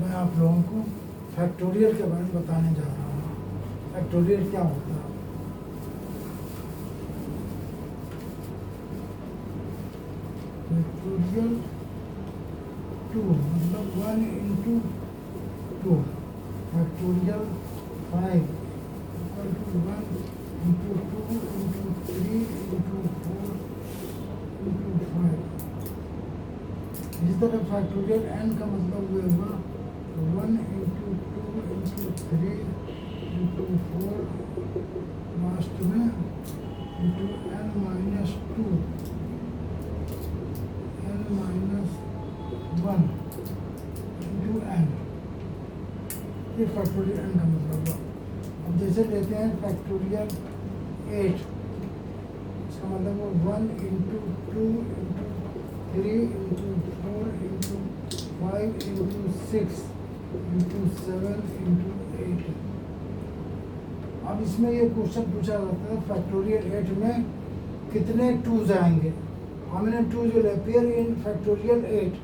मैं आप लोगों को फैक्टोरियल के बारे में बताने जा रहा हूँ। फैक्टोरियल क्या होता है? फैक्टोरियल 2 मतलब 1 into 2, factorial 5 equal to 1 into 2 into 3 into 4 into 5। इस तरह फैक्टोरियल n का मतलब ये हुआ 1 into 2 into 3 into 4 लास्ट में into n minus 2 n minus 1 into n। ये फैक्टोरियल n का मतलब हुआ। अब जैसे लेते हैं फैक्टोरियल 8, इसका मतलब वो 1 into 2 into 3 into 4 into 5 into 6 into 7 into 8। अब इसमें ये क्वेश्चन पूछा जाता है फैक्टोरियल 8 में कितने 2s आएंगे, how many 2s will appear in factorial 8।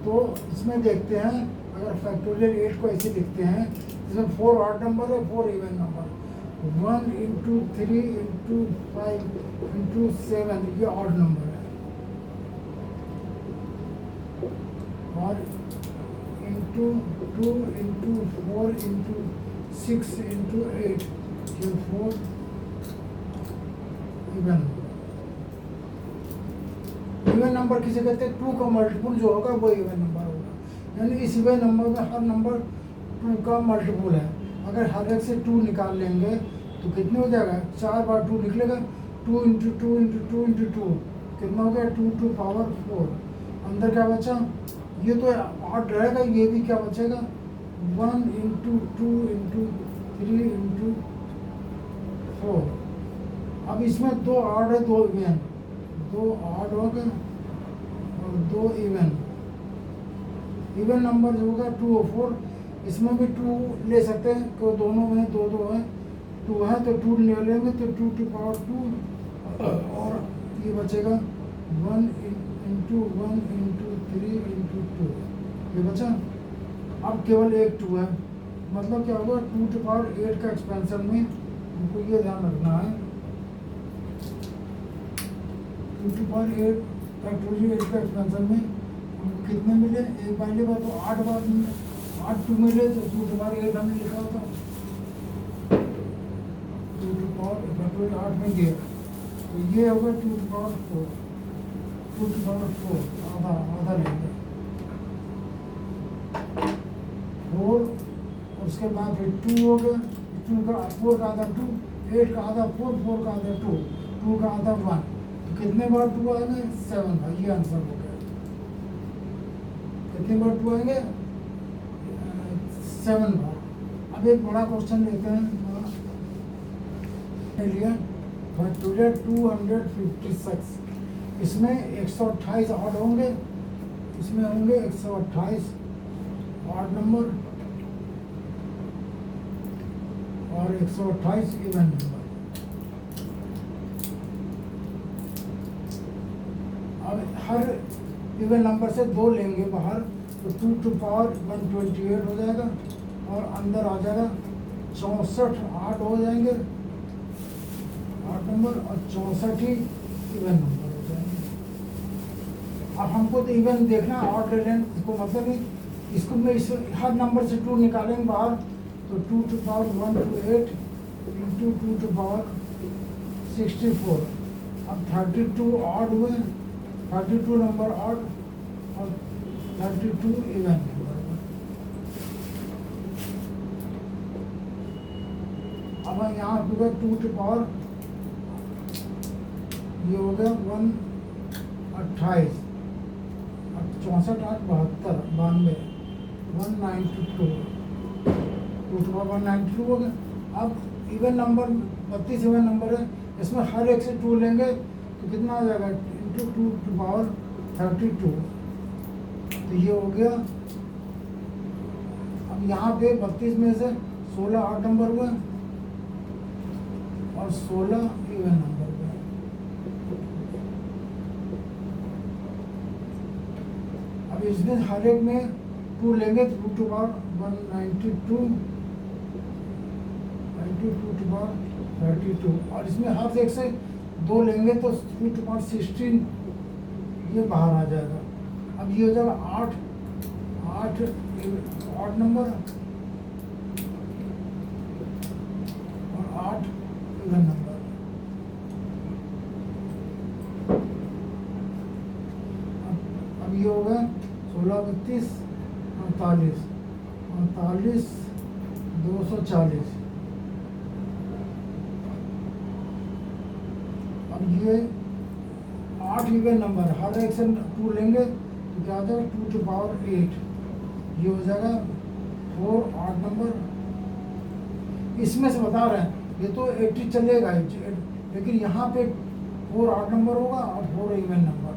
तो इसमें देखते हैं, अगर फैक्टोरियल 8 को ऐसे लिखते हैं, इसमें 4 ऑड नंबर है, 4 even number, 1 into 3 into 5 into 7 ये ऑड नंबर है, और into 2 into 4 into 6 into 8 ये 4 इवन नंबर। इवन नंबर किसे कहते हैं? 2 का मल्टीपल जो होगा वो इवन नंबर होगा। यानी इस इवन नंबर में हर नंबर 2 का मल्टीपल है। अगर हर एक से 2 निकाल लेंगे तो कितने हो जाएगा? 4 बार 2 निकलेगा, 2 into 2 into 2 into 2 कितना हो गया? 2 to power 4। अंदर क्या बचा? ये तो ऑड रहेगा, ये भी क्या बचेगा? 1 into 2 into 3 into 4। अब इसमें 2 ऑड है, 2 इवन, 2 ऑड हो गए और 2 इवन। इवन नंबर जो होगा 2 और 4, इसमें भी 2 ले सकते हैं, तो दोनों में 2 2 है, 2 है तो 2 ले लेंगे तो 2 to power 2, और ये बचेगा 1 into 1 into 3 into 2, ये बचा। अब केवल एक 2 है, मतलब क्या होगा? 2 to power 8 का एक्सपेंशन में हमको ये ध्यान रखना है, 2 to power 8 फैक्टोरियल 8 का एक्सपेंशन में हमको कितने मिले? एक बार लेगा तो 8 बार मिले, 8 2 मिले तो 2 to power 8 हमने लिखा था, 2 to power फैक्टोरियल 8 में दिया, तो ये होगा 2 to power 4, 2 to power 4 आधा लेंगे 4, उसके बाद फिर 2 हो गया, 2 का 4 का आधा 2, 8 का आधा 4, 4 का आधा 2, 2 का आधा 1, तो कितने बार 2 आएंगे? 7 बार। ये आंसर हो गया। कितने बार 2 आएंगे? 7 बार। अब एक बड़ा क्वेश्चन लेते हैं, लिया फैक्टोरियल 256, इसमें 128 ऑड होंगे, इसमें होंगे 128 ऑड नंबर और 128 इवन नंबर। अब हर इवन नंबर से 2 लेंगे बाहर, तो 2 to power 128 हो जाएगा, और अंदर आ जाएगा 64 8 हो जाएंगे, 8 नंबर, और 64 ही इवन नंबर हो जाएंगे। अब हमको तो इवन देखना, ऑड ले लें, इसको मतलब नहीं, इसको में इस हर नंबर से 2 निकालेंगे बाहर, तो 2 to power 128 into 2 to power 64। अब 32 ऑड हुए, 32 नंबर ऑड और 32 इवन नंबर। अब यहाँ होगा 2 to power, ये हो गया 128, अब 64 8 72 92 192, 2 to power 192 हो गया। अब इवन नंबर 32 इवन नंबर है, इसमें हर एक से 2 लेंगे तो कितना आ जाएगा? इंटू 2 to power 32, तो ये हो गया। अब यहाँ पे 32 में से 16 ऑड नंबर हुए और 16 इवन नंबर हुए। अब इसमें हर एक में टू लेंगे तो two two power 192 92 two power 32, और इसमें हर एक से दो लेंगे तो टू टू पावर 16 ये बाहर आ जाएगा। अब ये हो जाएगा 8 ऑड नंबर और 8 इवन नंबर। अब ये हो गया 16 32 48 240। अब ये 8 इवन नंबर, हर एक से 2 लेंगे तो क्या हो जाएगा 2 टू पावर 8, ये हो जाएगा 4 ऑड नंबर। इसमें से बता रहे हैं ये तो 80 चलेगा, लेकिन यहाँ पे 4 ऑड नंबर होगा और 4 इवन नंबर।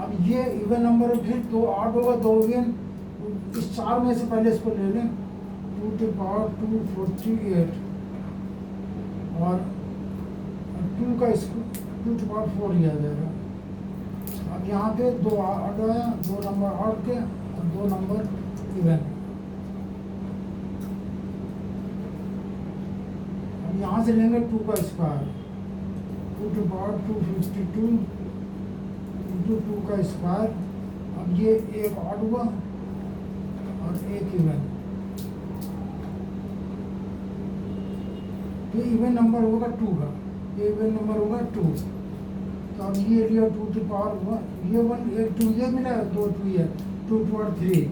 अब ये इवन नंबर फिर 2 ऑड होगा 2 इवन, इस 4 में से पहले इसको ले लें 2 टू पावर 248 और 2 का इसको 2 टू पावर 4 लिया जाएगा। अब यहाँ पे 2 ऑड आया, 2 नंबर ऑड के और 2 नंबर इवन। अब यहाँ से लेंगे 2 का स्क्वायर 2 टू पावर 252 इंटू 2 का स्क्वायर। अब ये एक ऑड हुआ और एक इवन, ये इवन नंबर होगा 2 का, ये इवन नंबर होगा 2। तो अब ये लिया 2 टू पावर 1, ये 1 एक 2 ये मिला, 2 2 ये 2 टू पावर 3।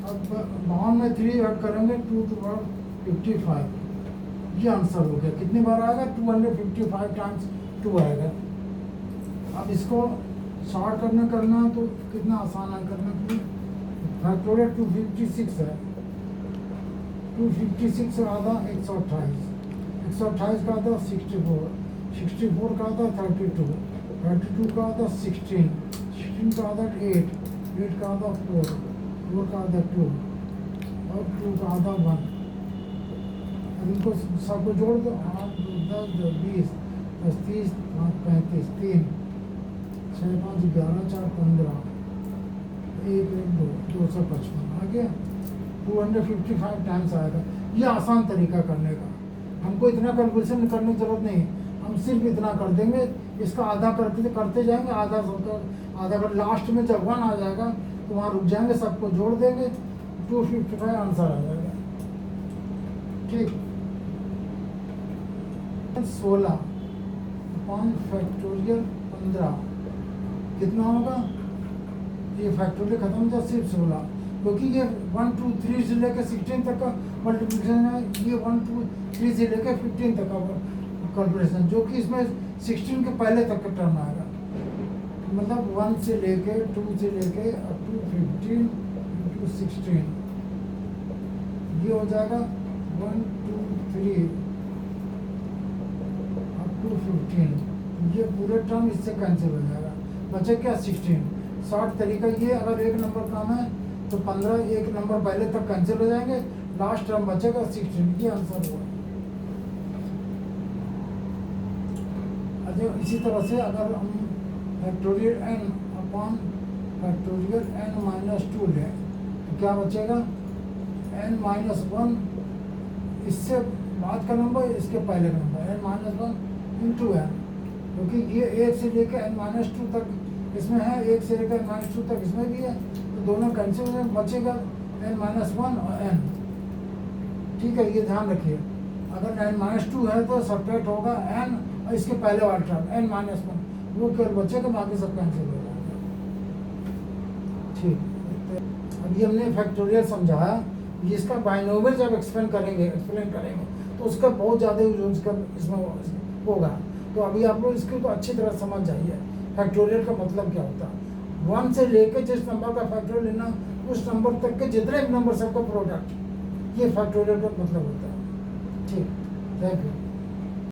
अब बाउंड में 3 ऐड करेंगे 2 टू पावर 55, ये आंसर हो गया। कितनी बार आएगा 255 टाइम्स 2 आएगा। अब इसको शॉर्ट करना तो कितना आसान है करना के लिए। फैक्टोरियल 256 है, 256 का आधा 128, 128 का आधा 64, 64 का आधा 32, 32 का आधा 16, 16 का आधा 8, 8 का आधा 4, 4 का आधा 2 और 2 का आधा 1। अब इनको सबको जोड़ दो, 8 10 20 10 30 5 35 3 6 5 11 4 15 1 1 2 255 आ गया। 255 टाइम्स आएगा। ये आसान तरीका करने का, हमको इतना कैलकुलेशन करने की जरूरत नहीं, हम सिर्फ इतना कर देंगे, इसका आधा करते जाएंगे, आधा कर लास्ट में जब 1 आ जाएगा तो वहाँ रुक जाएंगे, सबको जोड़ देंगे 255 आंसर आ जाएगा। ठीक, 16 अपॉन फैक्टोरियल 15 कितना होगा? ये फैक्टोरियल खत्म हो जाए सिर्फ 16, क्योंकि ये 1 2 3 से लेकर 16 तक का मल्टीप्लिकेशन है, ये 1 2 3 से लेकर 15 तक का कैलकुलेशन, जो कि इसमें 16 के पहले तक का टर्म आएगा। मतलब 1 से लेके 2 से लेके अप टू 15 इंटू 16, ये हो जाएगा 1 2 3 अप टू 15। ये पूरे टर्म इससे कैंसिल हो जाएगा, बचे क्या 16। शॉर्ट तरीका ये, अगर एक नंबर कम है तो 15 एक नंबर पहले तक कैंसिल हो जाएंगे, लास्ट टर्म बचेगा 16। ये आंसर हुआ। अच्छा, इसी तरह से अगर हम factorial n upon factorial n minus 2 लें तो क्या बचेगा? n माइनस 1 इससे बाद का नंबर, इसके पहले का number n minus 1 into n, क्योंकि ये 1 से लेकर n माइनस 2 तक इसमें है, 1 से लेकर n माइनस 2 तक इसमें भी है, तो दोनों कैंसिल में बचेगा n माइनस 1 और n। ठीक है, ये ध्यान रखिए, अगर n माइनस 2 है तो सब्ट्रैक्ट होगा n और इसके पहले वाला टर्म n माइनस 1, वो केवल बचेगा, बाकी सब कैंसिल हो जाएगा। ठीक, अभी हमने फैक्टोरियल समझाया, इसका बाइनोमियल जब एक्सप्लेन करेंगे तो उसका बहुत ज़्यादा यूज कर इसमें होगा। तो अभी आप लोग इसको तो अच्छी तरह समझ जाइए फैक्टोरियल का मतलब क्या होता है। 1 से लेकर जिस नंबर का फैक्टोरियल लेना, उस नंबर तक के जितने भी नंबर सबका प्रोडक्ट, ये फैक्टोरियल का मतलब होता है। ठीक, थैंक यू।